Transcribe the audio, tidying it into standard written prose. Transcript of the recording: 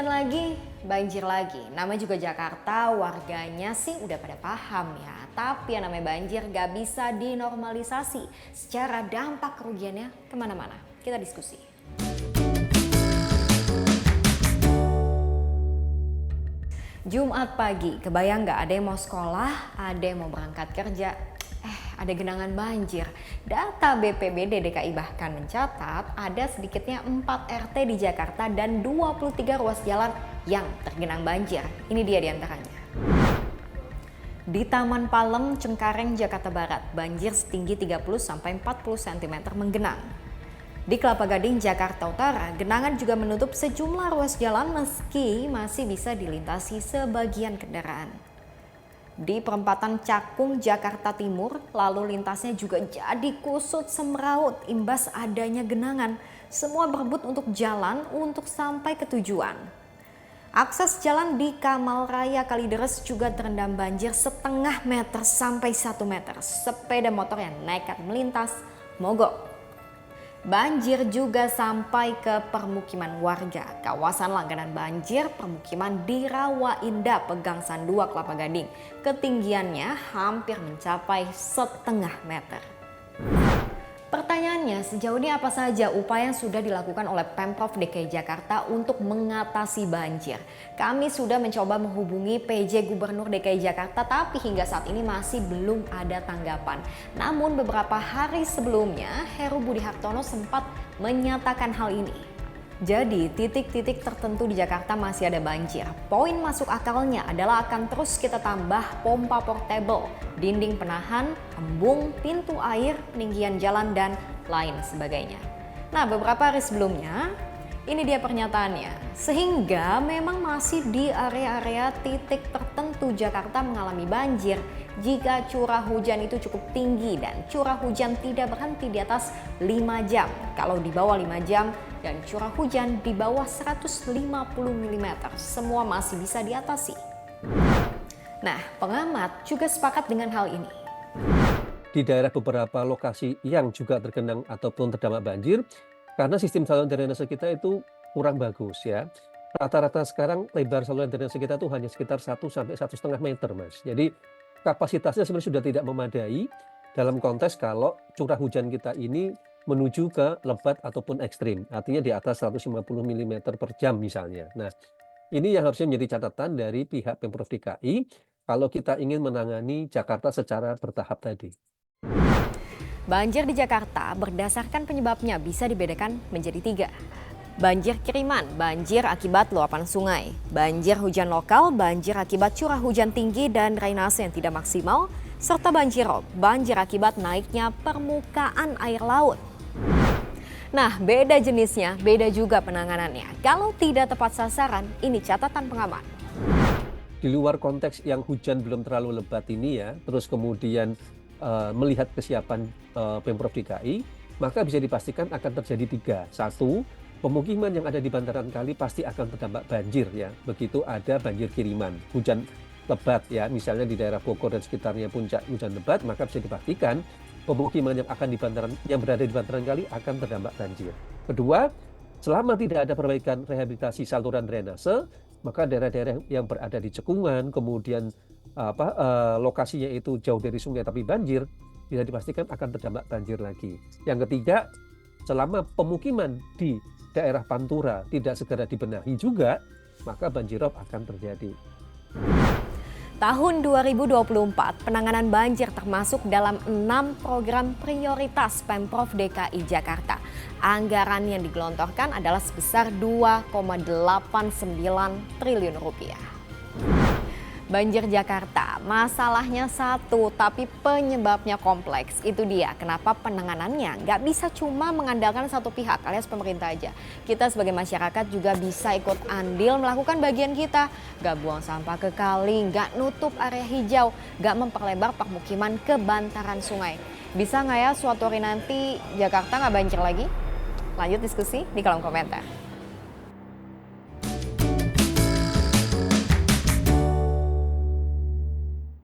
Hujan lagi, banjir lagi. Namanya juga Jakarta, warganya sih udah pada paham ya. Tapi yang namanya banjir gak bisa dinormalisasi. Secara dampak kerugiannya kemana-mana. Kita diskusi. Jumat pagi, kebayang gak ada yang mau sekolah, ada yang mau berangkat kerja. Ada genangan banjir. Data BPBD DKI bahkan mencatat ada sedikitnya 4 RT di Jakarta dan 23 ruas jalan yang tergenang banjir. Ini dia diantaranya. Di Taman Palem, Cengkareng, Jakarta Barat, banjir setinggi 30-40 cm menggenang. Di Kelapa Gading, Jakarta Utara, genangan juga menutup sejumlah ruas jalan meski masih bisa dilintasi sebagian kendaraan. Di perempatan Cakung, Jakarta Timur, lalu lintasnya juga jadi kusut semeraut imbas adanya genangan. Semua berebut untuk jalan untuk sampai ke tujuan. Akses jalan di Kamal Raya Kalideres juga terendam banjir setengah meter sampai 1 meter. Sepeda motor yang nekat melintas mogok. Banjir juga sampai ke permukiman warga. Kawasan langganan banjir permukiman di Rawa Indah, Pegangsaan 2, Kelapa Gading. Ketinggiannya hampir mencapai setengah meter. Pertanyaannya, sejauh ini apa saja upaya yang sudah dilakukan oleh Pemprov DKI Jakarta untuk mengatasi banjir? Kami sudah mencoba menghubungi PJ Gubernur DKI Jakarta, tapi hingga saat ini masih belum ada tanggapan. Namun beberapa hari sebelumnya, Heru Budi Hartono sempat menyatakan hal ini. Jadi, titik-titik tertentu di Jakarta masih ada banjir. Poin masuk akalnya adalah akan terus kita tambah pompa portable, dinding penahan, embung, pintu air, peninggian jalan, dan lain sebagainya. Nah, beberapa hari sebelumnya, ini dia pernyataannya. Sehingga memang masih di area-area titik tertentu Jakarta mengalami banjir jika curah hujan itu cukup tinggi dan curah hujan tidak berhenti di atas 5 jam. Kalau di bawah 5 jam dan curah hujan di bawah 150 mm, semua masih bisa diatasi. Nah, pengamat juga sepakat dengan hal ini. Di daerah beberapa lokasi yang juga tergenang ataupun terdampak banjir, karena sistem saluran drainase kita itu kurang bagus ya. Rata-rata sekarang lebar saluran drainase kita itu hanya sekitar 1 sampai 1,5 meter, Mas. Jadi kapasitasnya sebenarnya sudah tidak memadai dalam konteks kalau curah hujan kita ini menuju ke lebat ataupun ekstrim, artinya di atas 150 mm per jam misalnya. Nah, ini yang harusnya menjadi catatan dari pihak Pemprov DKI kalau kita ingin menangani Jakarta secara bertahap tadi. Banjir di Jakarta berdasarkan penyebabnya bisa dibedakan menjadi 3. Banjir kiriman, banjir akibat luapan sungai. Banjir hujan lokal, banjir akibat curah hujan tinggi dan drainase yang tidak maksimal. Serta banjir rob, banjir akibat naiknya permukaan air laut. Nah, beda jenisnya, beda juga penanganannya. Kalau tidak tepat sasaran, ini catatan pengamat. Di luar konteks yang hujan belum terlalu lebat ini ya, terus kemudian melihat kesiapan Pemprov DKI, maka bisa dipastikan akan terjadi 3. 1, pemukiman yang ada di bantaran kali pasti akan terdampak banjir ya. Begitu ada banjir kiriman, hujan lebat ya, misalnya di daerah Bogor dan sekitarnya puncak hujan lebat, maka bisa dipastikan pemukiman yang berada di bantaran kali akan terdampak banjir. Kedua, selama tidak ada perbaikan rehabilitasi saluran drainase, maka daerah-daerah yang berada di cekungan, kemudian lokasinya itu jauh dari sungai tapi banjir, bisa dipastikan akan terdampak banjir lagi. Yang ketiga, selama pemukiman di daerah Pantura tidak segera dibenahi juga, maka banjirop akan terjadi. Tahun 2024, penanganan banjir termasuk dalam 6 program prioritas Pemprov DKI Jakarta. Anggaran yang digelontorkan adalah sebesar 2,89 triliun rupiah. Banjir Jakarta, masalahnya satu, tapi penyebabnya kompleks. Itu dia kenapa penanganannya nggak bisa cuma mengandalkan satu pihak alias pemerintah aja. Kita sebagai masyarakat juga bisa ikut andil melakukan bagian kita. Nggak buang sampah ke kali, nggak nutup area hijau, nggak memperlebar permukiman ke bantaran sungai. Bisa nggak ya suatu hari nanti Jakarta nggak banjir lagi? Lanjut diskusi di kolom komentar.